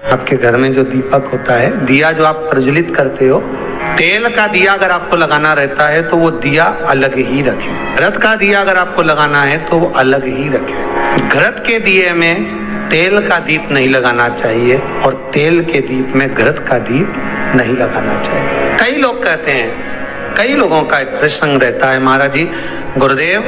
आपके घर में जो दीपक होता है, दिया जो आप प्रज्वलित करते हो, तेल का दिया अगर आपको लगाना रहता है तो वो दिया अलग ही रखें। घृत का दिया अगर आपको लगाना है तो वो अलग ही रखें। घृत के दिए में तेल का दीप नहीं लगाना चाहिए और तेल के दीप में घृत का दीप नहीं लगाना चाहिए। कई लोग कहते हैं, कई लोगों का एक प्रसंग रहता है, महाराज जी गुरुदेव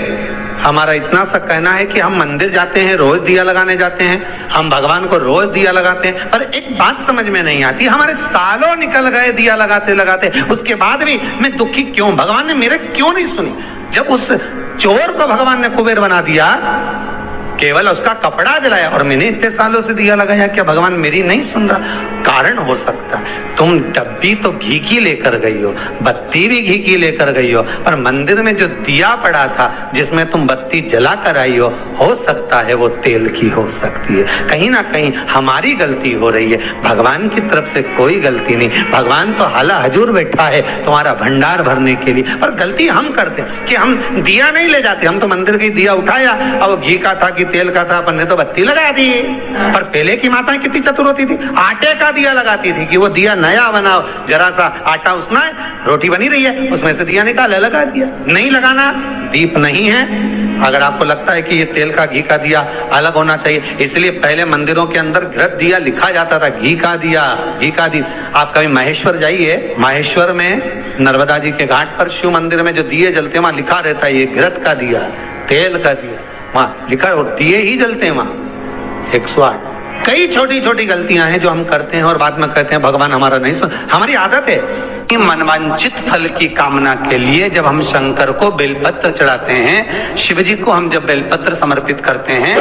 हमारा इतना सा कहना है कि हम मंदिर जाते हैं, रोज दिया लगाने जाते हैं, हम भगवान को रोज दिया लगाते हैं, पर एक बात समझ में नहीं आती, हमारे सालों निकल गए दिया लगाते लगाते, उसके बाद भी मैं दुखी क्यों, भगवान ने मेरे क्यों नहीं सुनी। जब उस चोर को भगवान ने कुबेर बना दिया, केवल उसका कपड़ा जलाया और मैंने इतने सालों से दिया लगाया, क्या भगवान मेरी नहीं सुन रहा? कारण हो सकता है तुम डब्बी तो घी की लेकर गई हो, बत्ती भी घी की लेकर गई हो, पर मंदिर में जो दिया पड़ा था जिसमें तुम बत्ती जला कर आई हो सकता है वो तेल की हो सकती है। कहीं ना कहीं हमारी गलती हो रही है, भगवान की तरफ से कोई गलती नहीं। भगवान तो हाला हजूर बैठा है तुम्हारा भंडार भरने के लिए, पर गलती हम करते कि हम दिया नहीं ले जाते। हम तो मंदिर के दिया उठाया और घी का था कि तेल का था, अपन ने तो बत्ती लगा दी। पर पहले की माताएं कितनी चतुर होती थी, आटे का दिया लगाती थी कि वो दिया नया बनाओ, जरा सा आटा उसना है, रोटी बनी रही है उसमें से दिया निकाला लगा दिया। नहीं लगाना, दीप नहीं है। अगर आपको लगता है कि ये तेल का घी का दिया अलग होना चाहिए, इसलिए पहले मंदिरों के अंदर घृत दिया लिखा जाता था, घी का दिया, घी का दीप। आप कभी महेश्वर जाइए, महेश्वर में नर्मदा जी के घाट पर शिव मंदिर में जो दिए जलते हैं वहां लिखा रहता है ये घृत का दिया, तेल का दिया, वहां लिखा और दिए ही जलते हैं वहां 108। कई छोटी छोटी गलतियां हैं जो हम करते हैं और बाद में कहते हैं भगवान हमारा नहीं सुन। हमारी आदत है कि मनवांचित फल की कामना के लिए जब हम शंकर को बेलपत्र चढ़ाते हैं, शिव जी को हम जब बेलपत्र समर्पित करते हैं,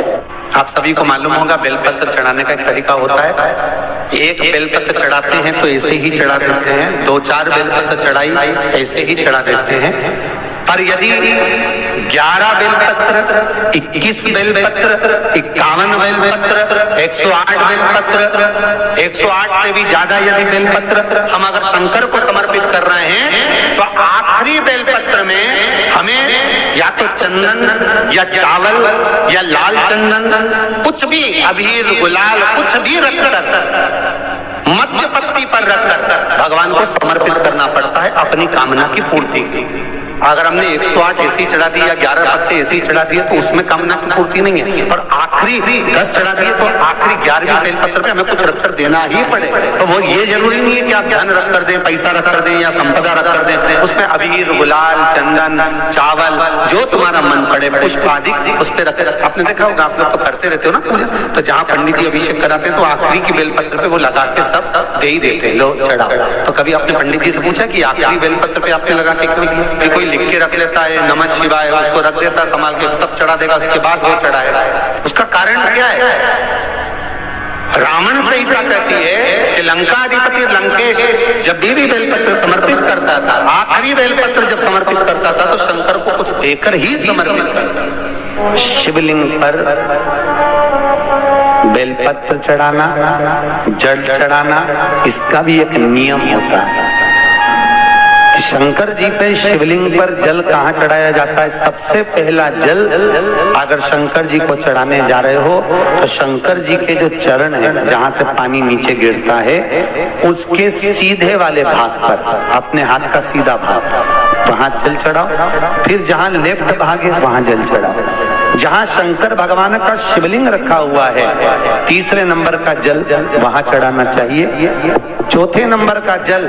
आप सभी को मालूम होगा बेलपत्र चढ़ाने का एक तरीका होता है। एक बेलपत्र चढ़ाते हैं तो ऐसे ही चढ़ा देते हैं, 2-4 बेलपत्र चढ़ाई ऐसे ही चढ़ा देते हैं। पर यदि 11 बेलपत्र, 21 बेलपत्र, 51 बेलपत्र, 108 बेलपत्र, 108 से भी ज्यादा यदि बेलपत्र हम अगर शंकर को समर्पित कर रहे हैं तो आखिरी बेलपत्र में हमें या तो चंदन या चावल या लाल चंदन, कुछ भी अबीर गुलाल कुछ भी रखकर मध्य पत्ती पर रखकर भगवान को समर्पित करना पड़ता है अपनी कामना की पूर्ति की। अगर हमने 108 ऐसी चढ़ा दी या 11 पत्ते ऐसी चढ़ा दिए तो उसमें कामना की पूर्ति नहीं है, और आखिरी 10 चढ़ा दिए तो आखिरी 11वीं बेलपत्र पे हमें कुछ रखकर देना ही पड़े। तो वो ये जरूरी नहीं है कि आप धन रख कर दें, पैसा रख कर दें या संपदा रख कर दें, उसमें अबीर गुलाल चंदन चावल जो तुम्हारा मन पड़े, पुष्प आदि उस पर रख। आपने देखा होगा, आप लोग तो करते रहते हो ना पूजा, तो जहाँ पंडित जी अभिषेक कराते हैं तो आखिरी की बेलपत्र पे वो लगा के सब दे ही देते हैं, लो चढ़ाओ। तो कभी आपने पंडित जी से पूछा कि आखिरी बेलपत्र पे आपने लगा के क्यों दिया? कोई लिख के रख लेता है नमः शिवाय, उसको रख देता संभाल के, सब चढ़ा देगा, उसके बाद वो चढ़ाएगा। उसका कारण क्या है? रावण संहिता कहती है कि लंकाधिपति लंकेश जब भी बेलपत्र समर्पित करता था, आखिरी बेलपत्र जब समर्पित करता था तो शंकर को कुछ देकर ही समर्पित करता। शिवलिंग पर बेलपत्र चढ़ाना, जल चढ़ाना, इसका भी एक नियम होता है। शंकर जी पे शिवलिंग पर जल कहाँ चढ़ाया जाता है? सबसे पहला जल अगर शंकर जी को चढ़ाने जा रहे हो तो शंकर जी के जो चरण है जहाँ से पानी नीचे गिरता है उसके सीधे वाले भाग पर, अपने हाथ का सीधा भाग, वहां जल चढ़ाओ। फिर जहाँ लेफ्ट भाग है वहां जल चढ़ाओ। जहाँ शंकर भगवान का शिवलिंग रखा हुआ है तीसरे नंबर का जल वहां चढ़ाना चाहिए। चौथे नंबर का जल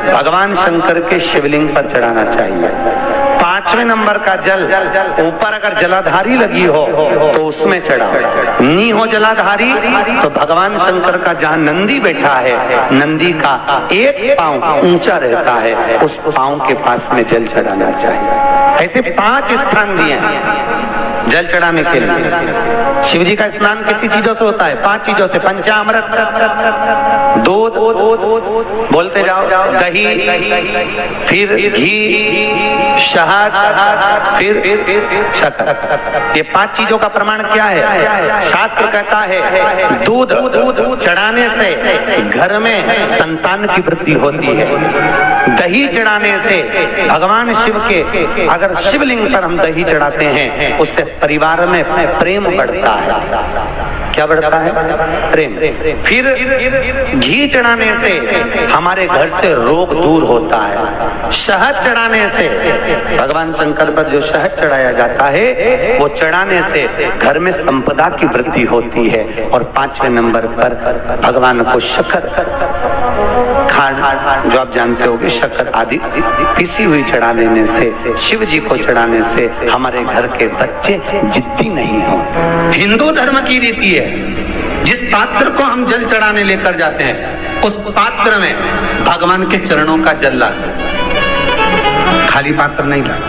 भगवान शंकर के शिवलिंग पर चढ़ाना चाहिए। 5वें नंबर का जल ऊपर अगर जलाधारी लगी हो तो उसमें चढ़ाओ। नी हो जलाधारी तो भगवान शंकर का जहाँ नंदी बैठा है, नंदी का एक पांव ऊंचा रहता है, उस पांव के पास में जल चढ़ाना चाहिए। ऐसे 5 स्थान दिए जल चढ़ाने के लिए। शिव जी का स्नान कितनी चीजों से होता है? 5 चीजों से, पंचामृत, दूध, बोलते जाओ, दही, फिर घी, शहद, फिर शक्कर। ये 5 चीजों का प्रमाण क्या है? शास्त्र कहता है दूध चढ़ाने से घर में संतान की वृद्धि होती है। दही चढ़ाने से भगवान शिव के, अगर शिवलिंग पर हम दही चढ़ाते हैं उससे परिवार में प्रेम बढ़ता है। क्या बढ़ता है? प्रेम। फिर घी चढ़ाने से हमारे घर से रोग दूर होता है। शहद चढ़ाने से, भगवान शंकर पर जो शहद चढ़ाया जाता है वो चढ़ाने से घर में संपदा की वृद्धि होती है। और 5वें नंबर पर भगवान को शक्कर, खांड जो आप जानते होंगे, शक्कर आदि पिसी हुई चढ़ा देने से, शिव जी को चढ़ाने से हमारे घर के बच्चे जिद्दी नहीं होते। हिंदू धर्म की रीति है, जिस पात्र को हम जल चढ़ाने लेकर जाते हैं उस पात्र में भगवान के चरणों का जल लाते हैं, खाली पात्र नहीं लाते।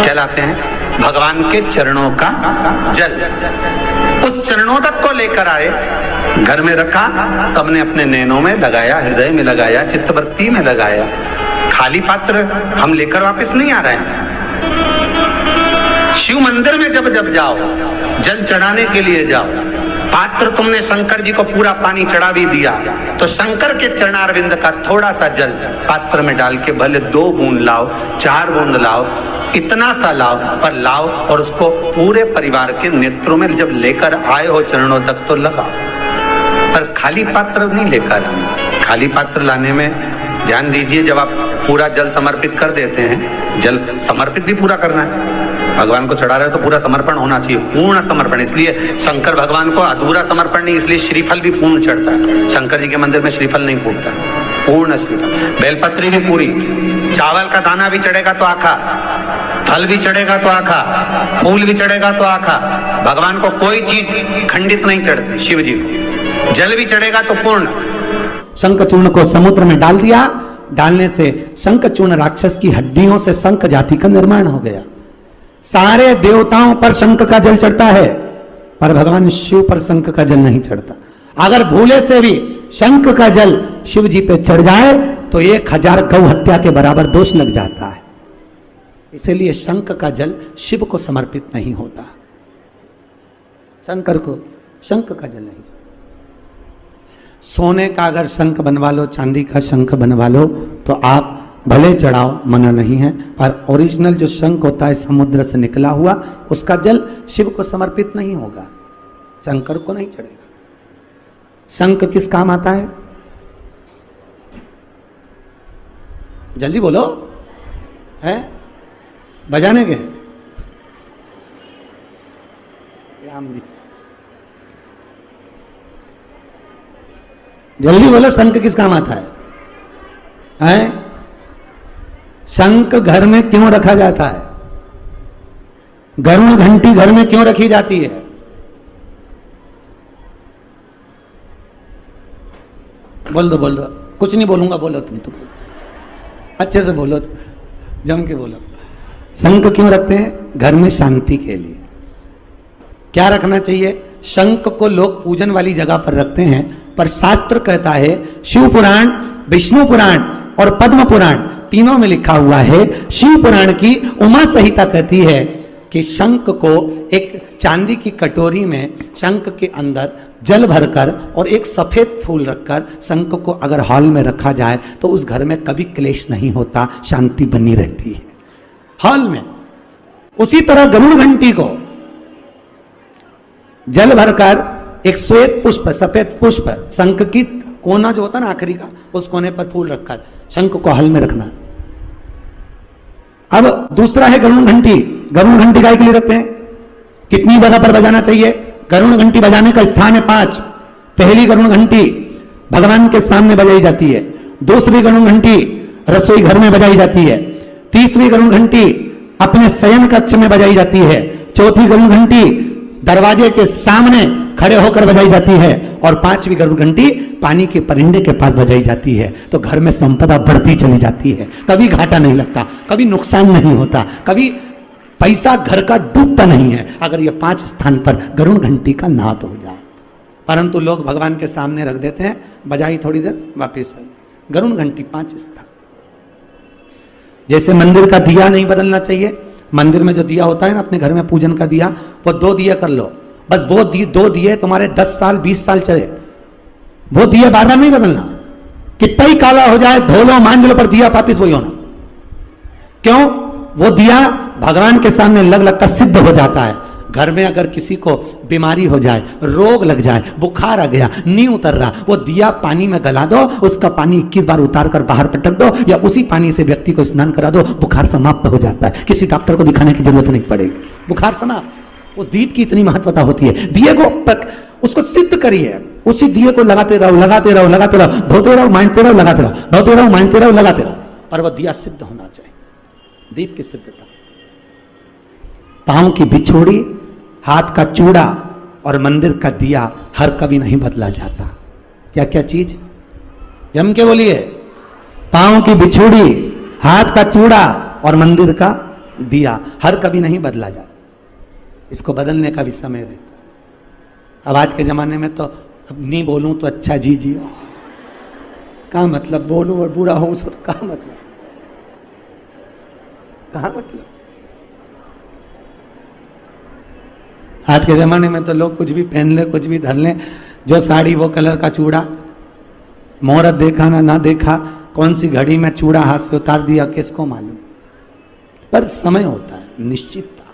क्या लाते हैं? भगवान के चरणों का जल। उस चरणों तक को लेकर आए, घर में रखा, सबने अपने नैनों में लगाया, हृदय में लगाया, चित्तवृत्ति में लगाया। खाली पात्र हम लेकर वापस नहीं आ रहे हैं। शिव मंदिर में जब जब जाओ, जल चढ़ाने के लिए जाओ, पात्र तुमने शंकर जी को पूरा पानी चढ़ा भी दिया तो शंकर के चरणारविंद का थोड़ा सा जल पात्र में डाल के भले 2 बूंद लाओ, 4 बूंद लाओ, इतना सा लाओ, पर लाओ और उसको पूरे परिवार के नेत्रों में जब लेकर आए हो चरणों तक तो लगाओ। पर खाली पात्र नहीं लेकर आना। खाली पात्र लाने में ध्यान दीजिए, जब आप पूरा जल समर्पित कर देते हैं, जल समर्पित भी पूरा करना है। भगवान को चढ़ा रहे हो तो पूरा समर्पण होना चाहिए, पूर्ण समर्पण। इसलिए शंकर भगवान को अधूरा समर्पण नहीं, इसलिए श्रीफल भी पूर्ण चढ़ता है। शंकर जी के मंदिर में श्रीफल नहीं फूटता, पूर्ण श्रीफल। बेलपत्री भी पूरी, चावल का दाना भी चढ़ेगा तो आखा, फल भी चढ़ेगा तो आखा, फूल भी चढ़ेगा तो आखा। भगवान को कोई चीज खंडित नहीं चढ़ती, शिव जी को जल भी चढ़ेगा तो पूर्ण। शंख चूर्ण को समुद्र में डाल दिया, डालने से शंख चूर्ण राक्षस की हड्डियों से शंख जाति का निर्माण हो गया। सारे देवताओं पर शंख का जल चढ़ता है, पर भगवान शिव पर शंख का जल नहीं चढ़ता। अगर भूले से भी शंख का जल शिव जी पे चढ़ जाए तो 1000 गौ हत्या के बराबर दोष लग जाता है। इसलिए शंख का जल शिव को समर्पित नहीं होता, शंकर को शंख का जल नहीं। सोने का अगर शंख बनवा लो, चांदी का शंख बनवा लो तो आप भले चढ़ाओ, मना नहीं है, पर ओरिजिनल जो शंख होता है समुद्र से निकला हुआ, उसका जल शिव को समर्पित नहीं होगा, शंकर को नहीं चढ़ेगा। शंख किस काम आता है? जल्दी बोलो, है बजाने के? राम जी जल्दी बोलो, शंख किस काम आता है? हैं? शंख घर में क्यों रखा जाता है? गरुड़ घंटी घर में क्यों रखी जाती है? बोल दो कुछ नहीं बोलूंगा, बोलो तुम तो अच्छे से बोलो, जम के बोलो। शंख क्यों रखते हैं? घर में शांति के लिए। क्या रखना चाहिए? शंख को लोग पूजन वाली जगह पर रखते हैं, पर शास्त्र कहता है, शिव पुराण, विष्णु पुराण और पद्म पुराण तीनों में लिखा हुआ है, शिव पुराण की उमा संहिता कहती है कि शंख को एक चांदी की कटोरी में शंख के अंदर जल भरकर और एक सफेद फूल रखकर शंख को अगर हॉल में रखा जाए तो उस घर में कभी क्लेश नहीं होता, शांति बनी रहती है हॉल में। उसी तरह गरुड़ घंटी को जल भरकर एक श्वेत पुष्प, सफेद पुष्प, शंख की कोना जो होता है ना आखिरी का, उस कोने पर फूल रखकर शंख को हल में रखना। अब दूसरा है गरुड़ घंटी। गरुड़ घंटी गाय के लिए रखते हैं। कितनी जगह पर बजाना चाहिए? गरुड़ घंटी बजाने का स्थान है 5। पहली गरुड़ घंटी भगवान के सामने बजाई जाती है, दूसरी गरुड़ घंटी रसोई घर में बजाई जाती है, तीसरी गरुड़ घंटी अपने शयन कक्ष में बजाई जाती है, चौथी गरुड़ घंटी दरवाजे के सामने खड़े होकर बजाई जाती है, और 5वीं गरुड़ घंटी पानी के परिंदे के पास बजाई जाती है। तो घर में संपदा बढ़ती चली जाती है, कभी घाटा नहीं लगता, कभी नुकसान नहीं होता, कभी पैसा घर का डूबता नहीं है, अगर ये 5 स्थान पर गरुड़ घंटी का नाद हो जाए। परंतु लोग भगवान के सामने रख देते हैं, बजाई थोड़ी देर वापिस रख। गरुड़ घंटी 5 स्थान। जैसे मंदिर का दिया नहीं बदलना चाहिए, मंदिर में जो दिया होता है ना, अपने घर में पूजन का दिया, वो 2 दिया कर लो, बस वो 2 दिए तुम्हारे 10 साल 20 साल चले, वो दिया बार बार नहीं बदलना। कितना ही काला हो जाए, धो लो मांझ लो, पर दिया वापिस वही होना। क्यों? वो दिया भगवान के सामने लग लगता सिद्ध हो जाता है। घर में अगर किसी को बीमारी हो जाए, रोग लग जाए, बुखार आ गया, नहीं उतर रहा, वो दिया पानी में गला दो, उसका पानी 21 बार उतार कर बाहर पटक दो या उसी पानी से व्यक्ति को स्नान करा दो, बुखार समाप्त हो जाता है। किसी डॉक्टर को दिखाने की जरूरत नहीं पड़ेगी, बुखार समाप्त। उस दीप की इतनी महत्वता होती है। दिए को उसको सिद्ध करिए, उसी दिए को लगाते रहो, लगाते रहो, लगाते रहो, धोते रहो, मांझते रहो, लगाते रहो, धोते रहो, मांझते रहो, लगाते रहो, पर वह दिया सिद्ध होना चाहिए। दीप की सिद्धता, पांव की बिछोड़ी, हाथ का चूड़ा और मंदिर का दिया हर कभी नहीं बदला जाता। क्या क्या चीज? जम के बोलिए। पांव की बिछोड़ी, हाथ का चूड़ा और मंदिर का दिया हर कभी नहीं बदला जाता। इसको बदलने का भी समय रहता है। अब आज के जमाने में तो अब नहीं बोलूं तो अच्छा जी जियो, क्या मतलब, बोलूं और बुरा हो तो क्या मतलब, कहा मतलब। आज के जमाने में तो लोग कुछ भी पहन ले, कुछ भी धर ले, जो साड़ी वो कलर का चूड़ा, मुहूर्त देखा ना देखा, कौन सी घड़ी में चूड़ा हाथ से उतार दिया किसको मालूम। पर समय होता है, निश्चितता।